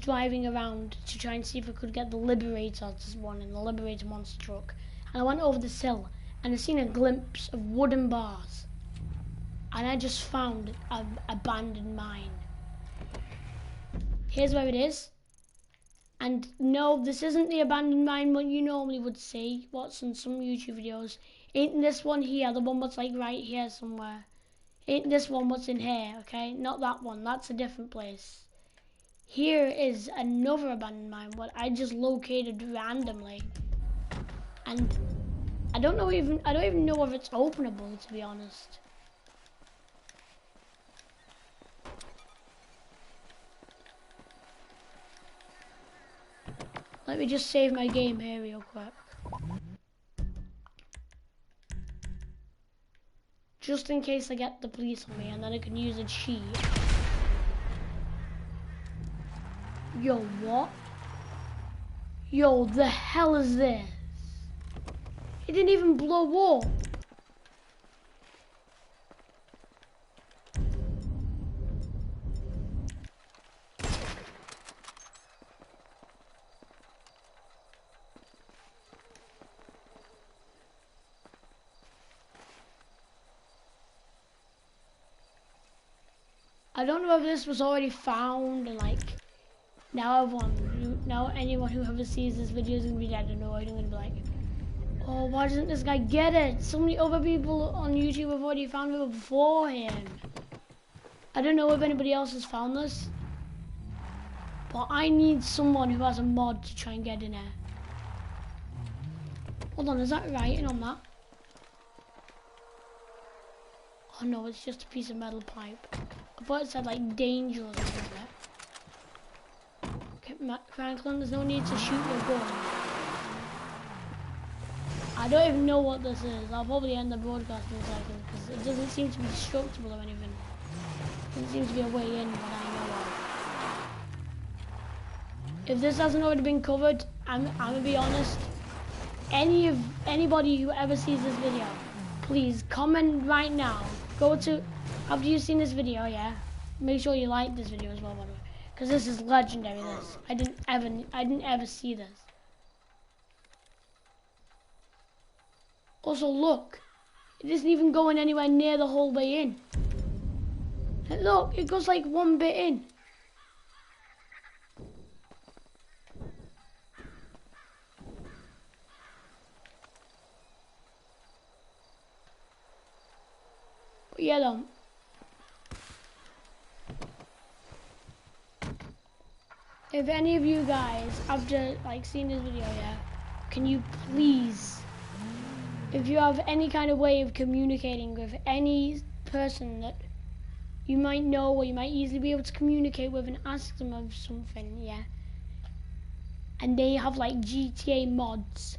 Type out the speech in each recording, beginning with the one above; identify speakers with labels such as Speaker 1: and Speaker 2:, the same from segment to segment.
Speaker 1: driving around to try and see if I could get the Liberator to spawn in, the Liberator monster truck. And I went over this hill and I seen a glimpse of wooden bars. And I just found an abandoned mine. Here's where it is. And no, this isn't the abandoned mine what you normally would see, what's in some YouTube videos. Ain't this one here, the one that's like right here somewhere. Ain't this one what's in here, okay? Not that one, that's a different place. Here is another abandoned mine, what I just located randomly. And I don't even know if it's openable, to be honest. Let me just save my game here real quick. Just in case I get the police on me, and then I can use a cheat. Yo, what? Yo, the hell is this? It didn't even blow up. I don't know if this was already found and like now anyone who ever sees this video is gonna be dead annoyed and gonna be like, oh, why doesn't this guy get it? So many other people on YouTube have already found it before him. I don't know if anybody else has found this, but I need someone who has a mod to try and get in there. Hold on, is that writing on that? Oh no, it's just a piece of metal pipe. I thought it said like danger or something like that. Okay, Franklin, there's no need to shoot your gun. I don't even know what this is. I'll probably end the broadcast in a second because it doesn't seem to be destructible or anything. It doesn't seem to be a way in that I know of. If this hasn't already been covered, I'm gonna be honest. Anybody who ever sees this video, please comment right now. Go to, after you've seen this video, yeah, make sure you like this video as well, by the way, because this is legendary. This I didn't ever see this. Also, look, it isn't even going anywhere near the whole way in. And look, it goes like one bit in. But yeah, though. If any of you guys, after like seeing this video, yeah, can you please, if you have any kind of way of communicating with any person that you might know or you might easily be able to communicate with and ask them of something, yeah, and they have like GTA mods,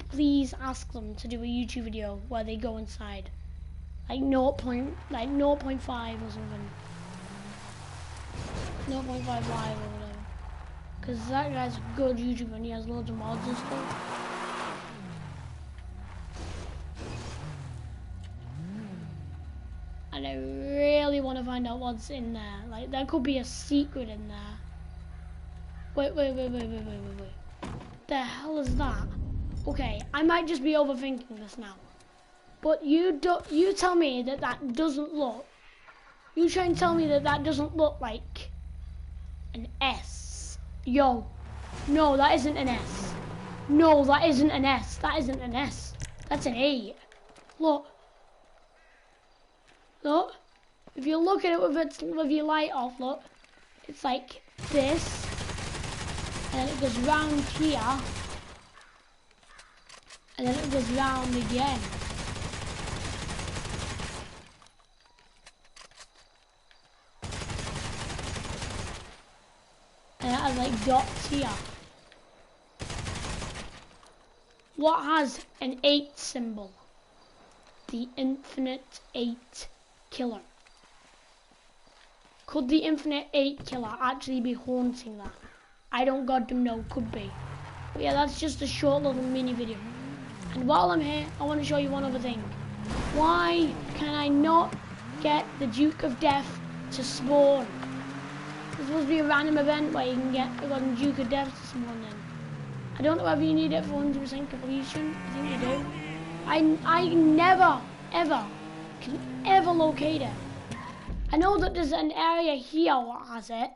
Speaker 1: please ask them to do a YouTube video where they go inside. Like 0.5 or something. 0.5 live or whatever. Because that guy's a good YouTuber and he has loads of mods and stuff. And I really want to find out what's in there. Like, there could be a secret in there. Wait. The hell is that? Okay, I might just be overthinking this now. But you tell me that doesn't look. You try and tell me that doesn't look like an S. Yo, no, that isn't an S. No, that isn't an S. That isn't an S. That's an 8. Look. Look. If you look at it with your light off, look. It's like this. And then it goes round here. And then it goes round again. And it has like dots here. What has an 8 symbol? The Infinite 8 Killer. Could the Infinite 8 Killer actually be haunting that? I don't goddamn know, could be. But yeah, that's just a short little mini video. And while I'm here, I want to show you one other thing. Why can I not get the Duke of Death to spawn? There's supposed to be a random event where you can get a Duke of Death this morning. I don't know whether you need it for 100% completion. I think you do. I never, ever, can ever locate it. I know that there's an area here that has it.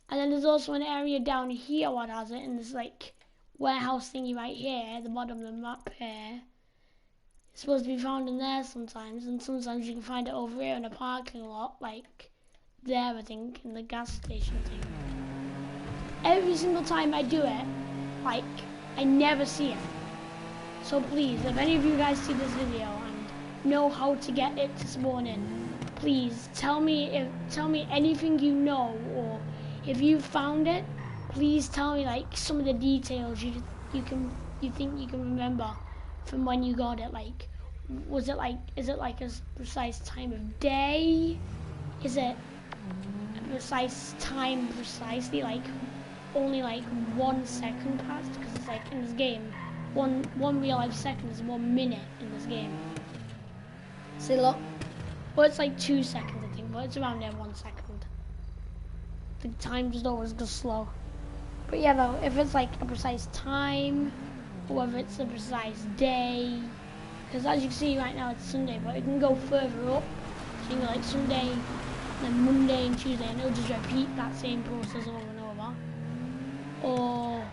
Speaker 1: And then there's also an area down here that has it. And there's like warehouse thingy right here at the bottom of the map here. It's supposed to be found in there sometimes. And sometimes you can find it over here in a parking lot. Like there, I think, in the gas station thing. Every single time I do it, like, I never see it. So please, if any of you guys see this video and know how to get it to spawn in, please tell me anything you know, or if you found it, please tell me like some of the details you think you can remember from when you got it. Like, is it like a precise time of day? Is it a precise time precisely, like only like 1 second passed? Because it's like in this game, one real life second is 1 minute in this game. See, look. Well, it's like 2 seconds, I think, but it's around there 1 second. The time just always goes slow. But yeah, though, if it's like a precise time, or whether it's a precise day, because as you can see right now it's Sunday, but it can go further up. So you can go like Sunday, then Monday and Tuesday, and it'll just repeat that same process over and over. Or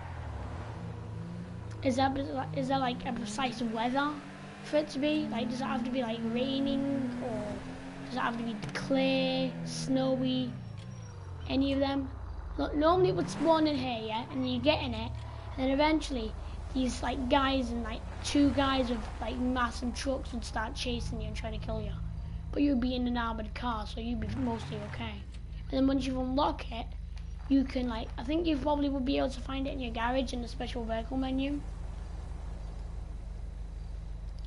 Speaker 1: is there like a precise weather for it to be? Like, does it have to be like raining, or does it have to be clear, snowy, any of them? Look, normally it would spawn in here, yeah, and you get in it, and then eventually these like guys and like 2 guys with like massive trucks would start chasing you and trying to kill you. But you'd be in an armored car, so you'd be mostly okay. And then once you unlock it, you can like, I think you probably would be able to find it in your garage in the special vehicle menu.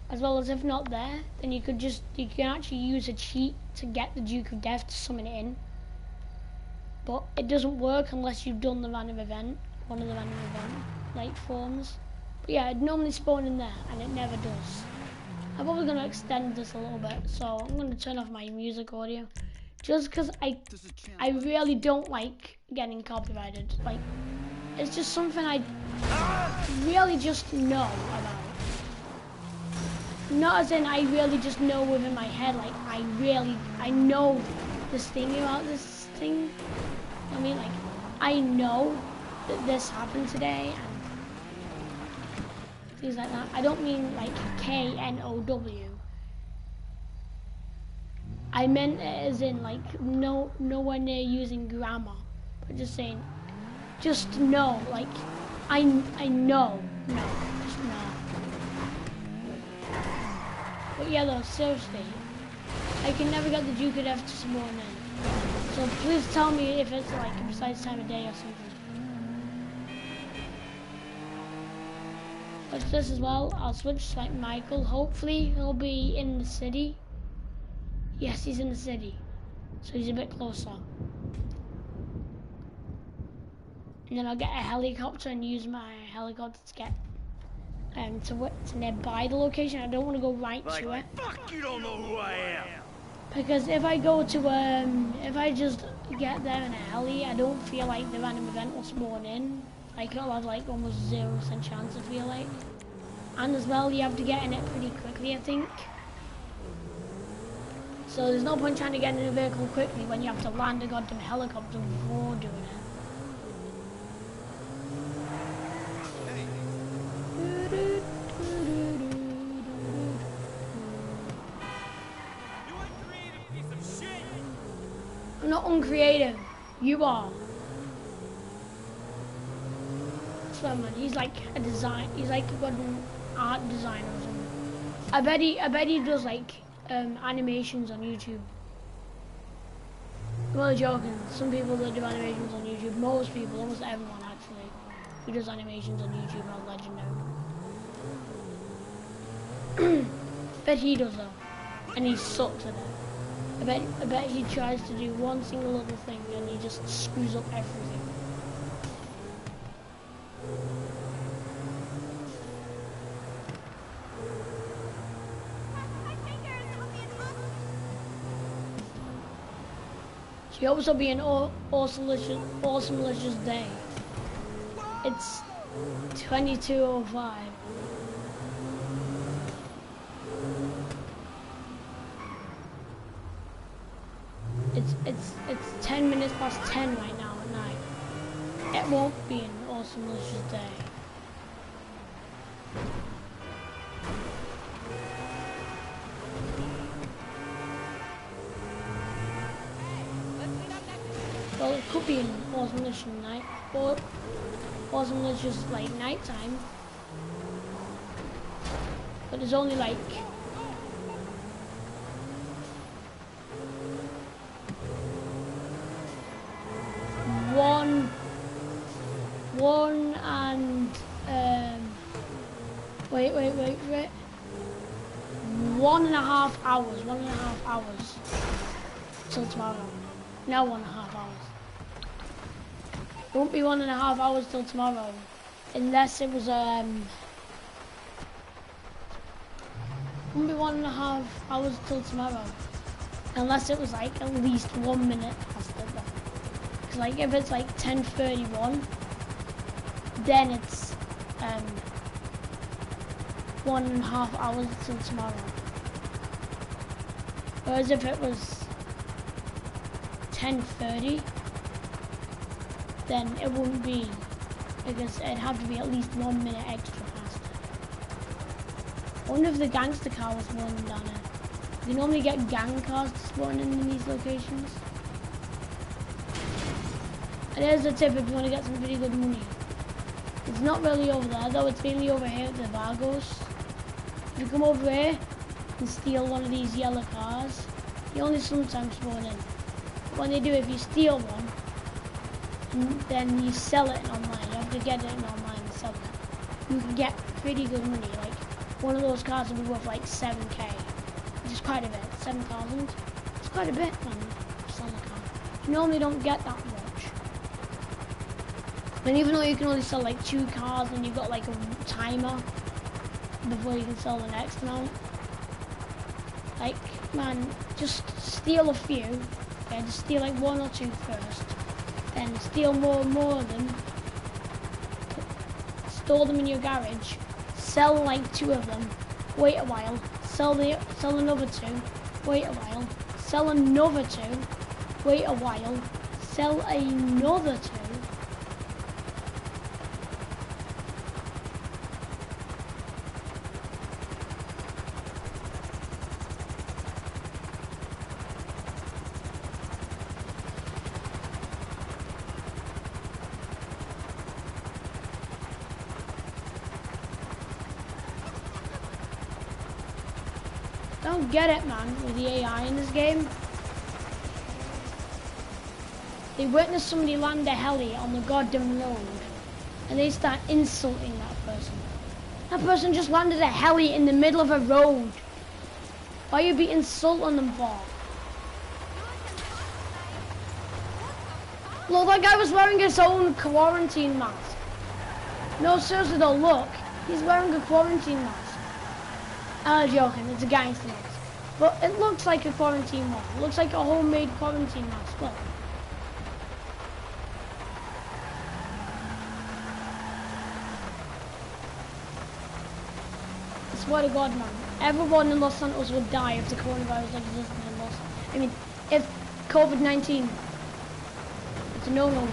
Speaker 1: As well as if not there, then you can actually use a cheat to get the Duke of Death to summon it in. But it doesn't work unless you've done the random event, one of the random event like forms. But yeah, it normally spawn in there, and it never does. I'm probably going to extend this a little bit, so I'm going to turn off my music audio. Just because I really don't like getting copyrighted. Like, it's just something I really just know about. Not as in I really just know within my head, like I know this thing about this thing. I mean, like, I know that this happened today and things like that. I don't mean like K-N-O-W. I meant it as in like nowhere near using grammar, but just saying, just know, like, I know, just know. But yeah, though, seriously, I can never get the Duke of Death to spawn in. So please tell me if it's like a precise time of day or something. Watch this as well. I'll switch to like Michael. Hopefully he'll be in the city. Yes, he's in the city. So he's a bit closer. And then I'll get a helicopter and use my helicopter to get to nearby the location. I don't want to go right to it.
Speaker 2: Fuck, you don't know who I am.
Speaker 1: Because if I go to if I just get there in a heli, I don't feel like the random event will spawn in. Like, it'll have like almost 0% chance, I feel like. And as well, you have to get in it pretty quickly, I think. So there's no point trying to get in a vehicle quickly when you have to land a goddamn helicopter before doing it. I'm not uncreative. You are. So man, he's like a design. He's like an art designer or something. I bet he does like animations on YouTube. I'm only joking. Some people that do animations on YouTube. Most people, almost everyone actually, who does animations on YouTube are legendary. Bet he does though, and he sucks at it. I bet he tries to do one single little thing and he just screws up everything. She hopes it'll be an awesome-licious day. It's 22:05. It's 10 minutes past 10 right now at night. It won't be an awesome-licious day. Well, it could be an awesome-licious night, or awesome-licious like nighttime. But there's only like one and wait 1.5 hours, 1.5 hours till tomorrow. Now 1.5 hours. It won't be 1.5 hours till tomorrow, unless it was won't be 1.5 hours till tomorrow, unless it was like at least 1 minute past it. Cause like if it's like 10:31, then it's 1.5 hours till tomorrow. Whereas if it was 10:30, then it wouldn't be, because it'd have to be at least 1 minute extra past it. I wonder if the gangster car was spawning down here. You normally get gang cars spawning in these locations. And here's a tip if you want to get some pretty good money. It's not really over there though, it's mainly over here at the Vargos. If you come over here and steal one of these yellow cars, you only sometimes spawn in. When they do, if you steal one, and then you sell it online, you have to get it in online and sell it. You can get pretty good money, like one of those cars will be worth like 7k, which is quite a bit, 7,000. It's quite a bit when you sell a car. You normally don't get that much. And even though you can only sell like 2 cars and you've got like a timer before you can sell the next amount, like man, just steal a few. Okay, just steal like 1 or 2 first, then steal more and more of them, store them in your garage, sell like 2 of them, wait a while, sell another 2, wait a while, sell another 2, wait a while, sell another 2. I don't get it, man, with the AI in this game. They witness somebody land a heli on the goddamn road, and they start insulting that person. That person just landed a heli in the middle of a road. Why you be insulting them for? Look, that guy was wearing his own quarantine mask. No, seriously though, look. He's wearing a quarantine mask. I'm joking, it's a gangster mask. But it looks like a quarantine mask. It looks like a homemade quarantine mask. Look. I swear to God, man. Everyone in Los Santos would die if the coronavirus existed in Los Santos. I mean, if COVID-19, it's a no-no.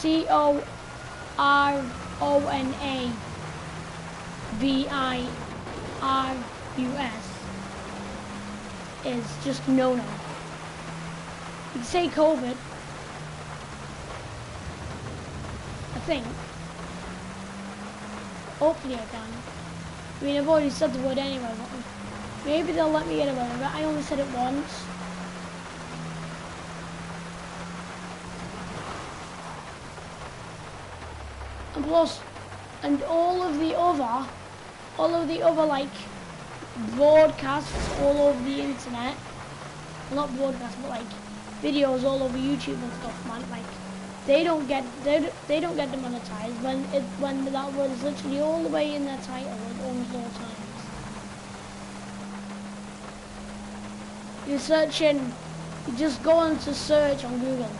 Speaker 1: CORONAVIRUS is just no-no. You can say COVID, I think. Hopefully I can. I mean, I've already said the word anyway, but maybe they'll let me get away with it. I only said it once. And plus, and all of the other like broadcasts all over the internet, well, not broadcasts, but like videos all over YouTube and stuff, man. Like they don't get demonetized when that word is literally all the way in their title at almost all times. You're searching You just go on to search on Google,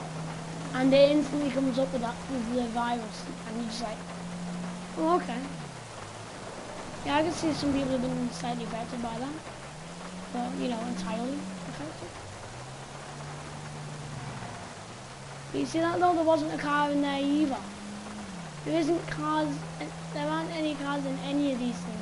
Speaker 1: and it instantly comes up with that with the virus, and you're just like, oh, okay. Yeah, I can see some people have been slightly affected by that, but you know, entirely affected. But you see that though, there wasn't a car in there either. There isn't cars, there aren't any cars in any of these things.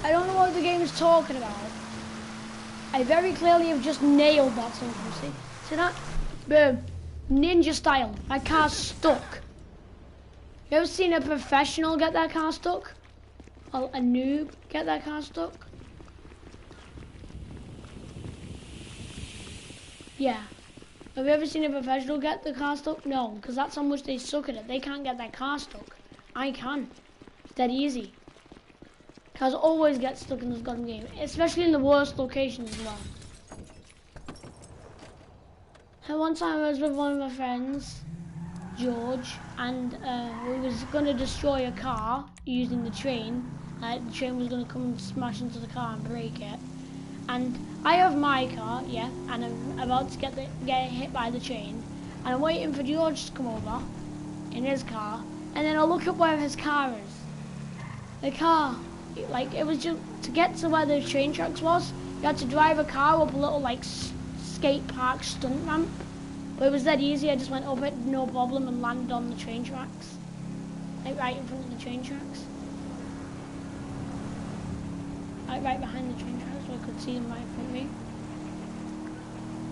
Speaker 1: I don't know what the game is talking about. I very clearly have just nailed that something. See that? Boom. Ninja style. My car's stuck. You ever seen a professional get their car stuck? Or a noob get their car stuck? Yeah. Have you ever seen a professional get the car stuck? No, because that's how much they suck at it. They can't get their car stuck. I can. It's dead easy. Cars always get stuck in this goddamn game, especially in the worst locations as well. And one time I was with one of my friends, George, and we was going to destroy a car using the train. The train was going to come and smash into the car and break it. And I have my car, yeah, and I'm about to get hit by the train. And I'm waiting for George to come over in his car, and then I look up where his car is. The car. Like, it was just, to get to where the train tracks was, you had to drive a car up a little, like, skate park stunt ramp. But it was that easy, I just went up it, no problem, and landed on the train tracks. Like, right in front of the train tracks. Like, right behind the train tracks, so I could see them right in front of me.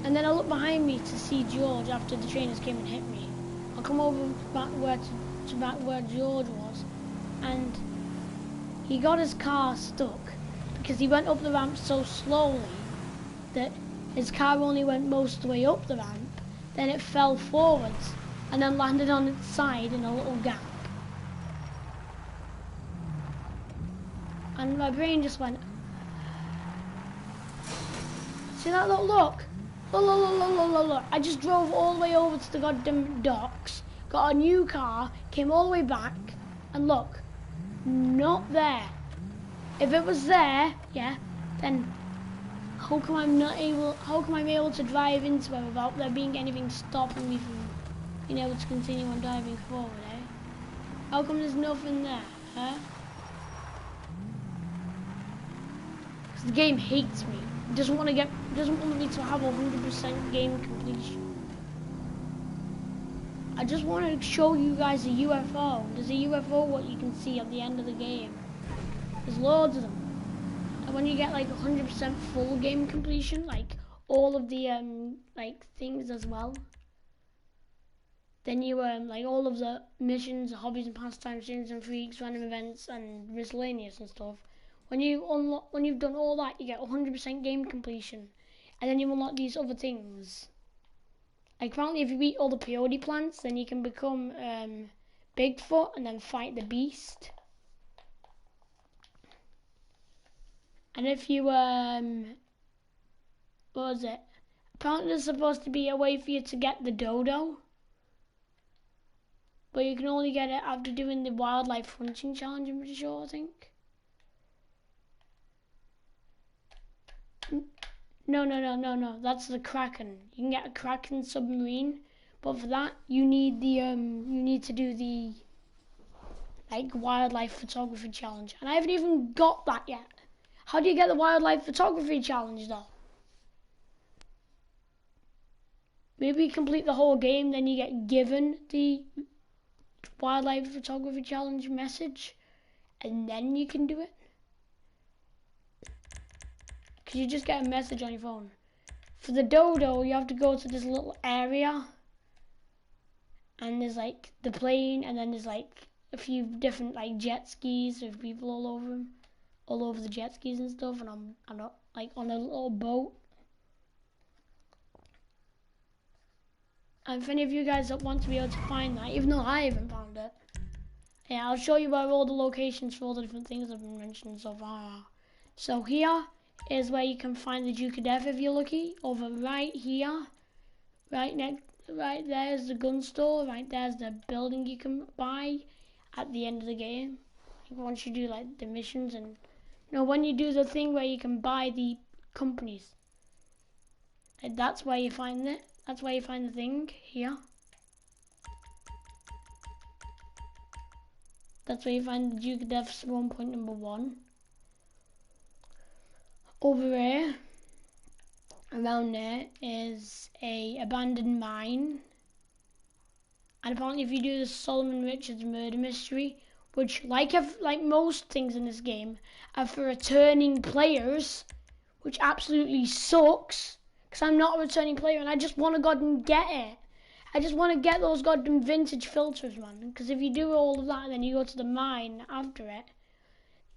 Speaker 1: And then I looked behind me to see George after the trainers came and hit me. I'll come over back where George was, and he got his car stuck because he went up the ramp so slowly that his car only went most of the way up the ramp, then it fell forwards and then landed on its side in a little gap. And my brain just went, see that look? Look. I just drove all the way over to the goddamn docks, got a new car, came all the way back, and look. Not there. If it was there, yeah, then how come I'm able to drive into it without there being anything stopping me from being able to continue on driving forward, eh? How come there's nothing there, huh? Because the game hates me. It doesn't want me to have 100% game completion. I just want to show you guys a UFO. There's a UFO what you can see at the end of the game. There's loads of them. And when you get like 100% full game completion, like all of the like things as well, then you like all of the missions, hobbies and pastimes, streams and freaks, random events and miscellaneous and stuff. When you've done all that, you get 100% game completion, and then you unlock these other things. Like apparently if you eat all the peyote plants, then you can become Bigfoot and then fight the beast. And if you, what was it? Apparently there's supposed to be a way for you to get the dodo. But you can only get it after doing the wildlife hunting challenge, I'm pretty sure, I think. No, that's the Kraken. You can get a Kraken submarine, but for that you need the you need to do the like wildlife photography challenge. And I haven't even got that yet. How do you get the wildlife photography challenge though? Maybe you complete the whole game, then you get given the wildlife photography challenge message, and then you can do it. Because you just get a message on your phone. For the dodo, you have to go to this little area, and there's like the plane, and then there's like a few different like jet skis with people all over them, all over the jet skis and stuff, and I'm like on a little boat. And if any of you guys want to be able to find that, even though I haven't found it, yeah, I'll show you where all the locations for all the different things I've been mentioning so far are. So here is where you can find the Duke of Death if you're lucky. Over right here, right there's the gun store. Right there's the building you can buy at the end of the game. Once you do like the missions and when you do the thing where you can buy the companies, that's where you find it. That's where you find the thing here. That's where you find the Duke of Death spawn point number 1. Over here, around there, is a abandoned mine. And apparently if you do the Solomon Richards murder mystery, which like most things in this game, are for returning players, which absolutely sucks, because I'm not a returning player and I just want to go and get it. I just want to get those goddamn vintage filters, man. Because if you do all of that and then you go to the mine after it,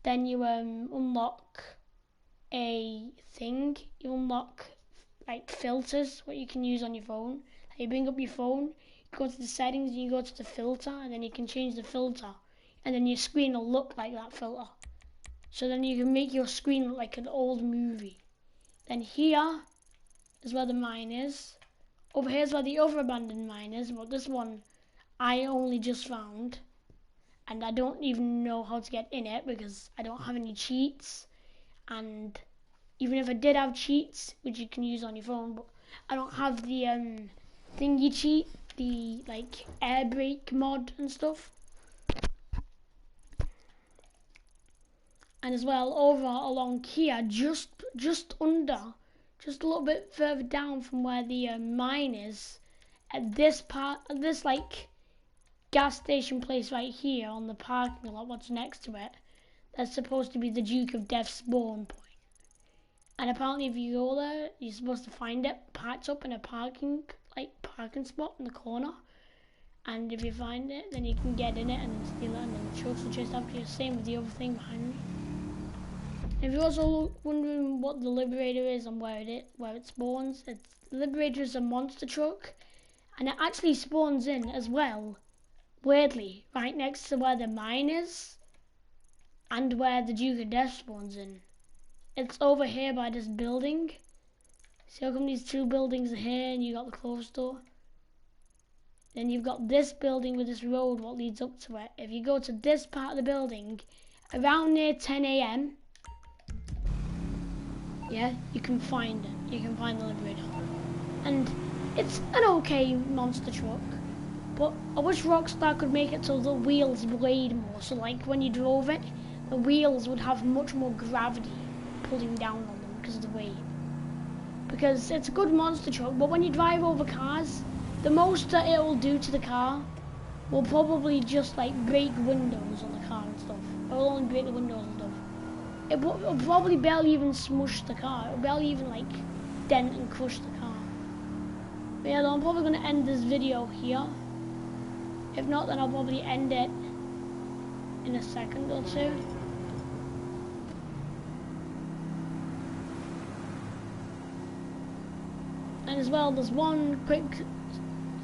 Speaker 1: then you unlock a thing. You unlock like filters, what you can use on your phone. Like you bring up your phone, you go to the settings and you go to the filter, and then you can change the filter. And then your screen will look like that filter. So then you can make your screen look like an old movie. Then here is where the mine is. Over here is where the other abandoned mine is, but this one I only just found. And I don't even know how to get in it because I don't have any cheats. And even if I did have cheats, which you can use on your phone, but I don't have the thingy cheat, the like air brake mod and stuff. And as well, over along here, just a little bit further down from where the mine is, at this like gas station place right here on the parking lot, what's next to it, that's supposed to be the Duke of Death spawn point. And apparently if you go there, you're supposed to find it parked up in a parking spot in the corner. And if you find it, then you can get in it and then steal it, and then the trucks will chase after you. Same with the other thing behind me. If you're also wondering what the Liberator is and where it spawns, the Liberator is a monster truck, and it actually spawns in as well, weirdly, right next to where the mine is, and where the Duke of Death spawns in. It's over here by this building. See how come these two buildings are here, and you got the clothes store? Then you've got this building with this road what leads up to it. If you go to this part of the building, around near 10 AM, yeah, you can find it. You can find the Liberator. And it's an okay monster truck, but I wish Rockstar could make it so the wheels blade more. So like when you drove it, the wheels would have much more gravity pulling down on them because of the weight. Because it's a good monster truck, but when you drive over cars, the most that it will do to the car will probably just like break windows on the car and stuff. It will only break the windows and stuff. It will probably barely even smush the car. It will barely even like dent and crush the car. But yeah, I'm probably going to end this video here. If not, then I'll probably end it in a second or two. And as well, there's one quick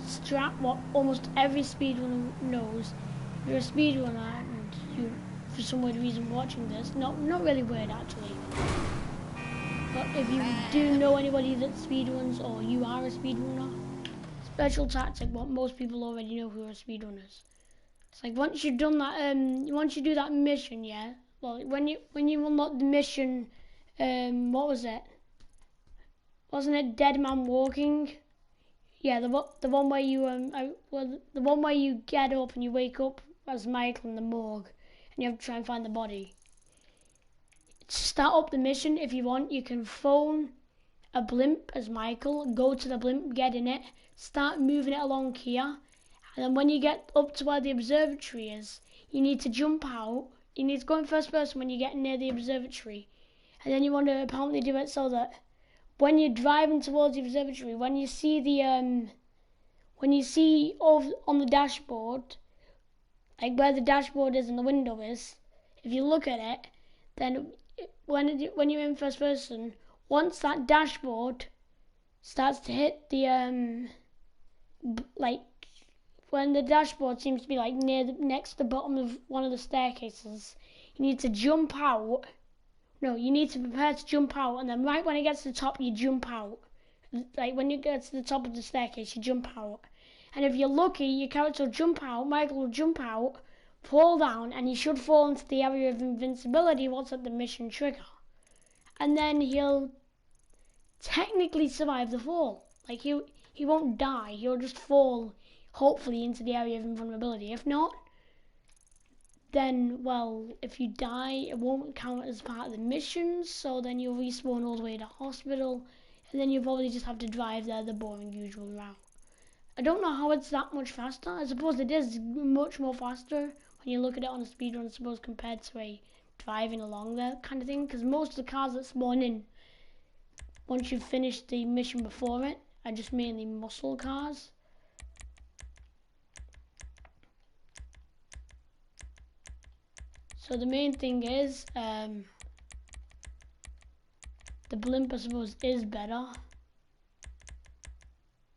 Speaker 1: strat what almost every speedrunner knows. If you're a speedrunner and you, for some weird reason, watching this, not really weird actually, but if you do know anybody that speedruns or you are a speedrunner, special tactic what most people already know who are speedrunners. It's like once you've done that, once you do that mission, yeah. Well, when you unlock the mission, what was it? Wasn't it Dead Man Walking? Yeah, the one where you the one where you get up and you wake up as Michael in the morgue, and you have to try and find the body. To start up the mission, if you want, you can phone a blimp as Michael, go to the blimp, get in it, start moving it along here, and then when you get up to where the observatory is, you need to jump out. You need to go in first person when you get near the observatory, and then you want to apparently do it so that when you're driving towards the observatory, when you see on the dashboard, like where the dashboard is and the window is, if you look at it, then when you're in first person, once that dashboard starts to hit the like when the dashboard seems to be like next to the bottom of one of the staircases, you need to jump out. No, you need to prepare to jump out, and then right when it gets to the top, you jump out. Like when you get to the top of the staircase, you jump out. And if you're lucky, your character will jump out, Michael will jump out, fall down, and he should fall into the area of invincibility once at the mission trigger. And then he'll technically survive the fall. Like he won't die, he'll just fall, hopefully, into the area of invulnerability. If not, then, well, if you die, it won't count as part of the mission, so then you'll respawn all the way to hospital, and then you'll probably just have to drive there the boring usual route. I don't know how it's that much faster. I suppose it is much more faster when you look at it on a speedrun, I suppose, compared to a driving along there kind of thing, because most of the cars that spawn in once you've finished the mission before it are just mainly muscle cars. So the main thing is, the blimp, I suppose, is better.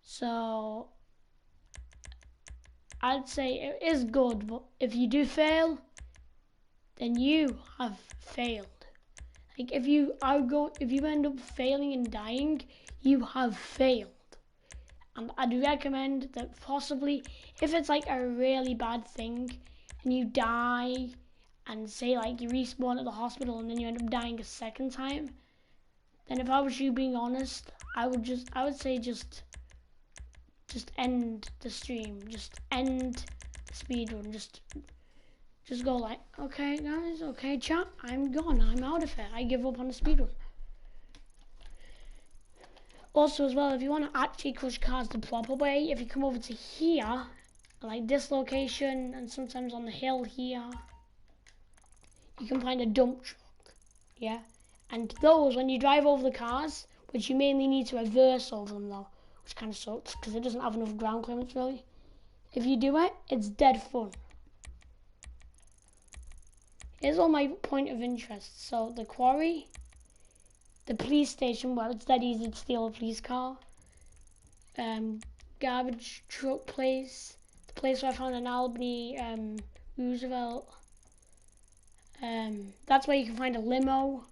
Speaker 1: So I'd say it is good, but if you do fail, then you have failed. Like if you end up failing and dying, you have failed. And I'd recommend that possibly, if it's like a really bad thing and you die, and say like you respawn at the hospital and then you end up dying a second time, then if I was you, being honest, I would say just end the stream, just end the speedrun, just go like, okay guys, okay chat, I'm gone, I'm out of it, I give up on the speedrun. Also as well, if you want to actually crush cars the proper way, if you come over to here, like this location, and sometimes on the hill here, you can find a dump truck, yeah? And those, when you drive over the cars, which you mainly need to reverse over them though, which kind of sucks, because it doesn't have enough ground clearance really. If you do it, it's dead fun. Here's all my point of interest. So the quarry, the police station, well, it's dead easy to steal a police car. Garbage truck place, the place where I found an Albany Roosevelt. That's where you can find a limo.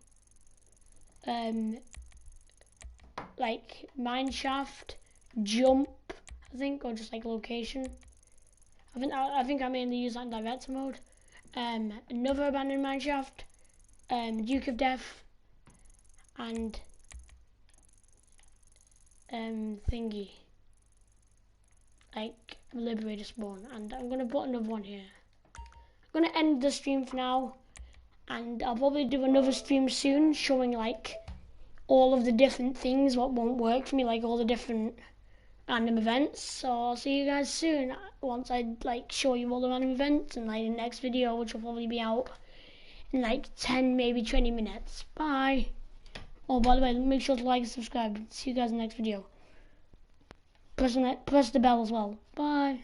Speaker 1: Like mine shaft, jump, I think, or just like location. I think I mainly use that in director mode. Another abandoned mine shaft, Duke of Death, and thingy, like Liberator spawn. And I'm gonna put another one here. I'm gonna end the stream for now, and I'll probably do another stream soon showing like all of the different things what won't work for me, like all the different random events. So I'll see you guys soon once I like show you all the random events, and like the next video, which will probably be out in like 10 maybe 20 minutes. Bye. Oh, by the way, make sure to like and subscribe. See you guys in the next video. Press the bell as well. Bye.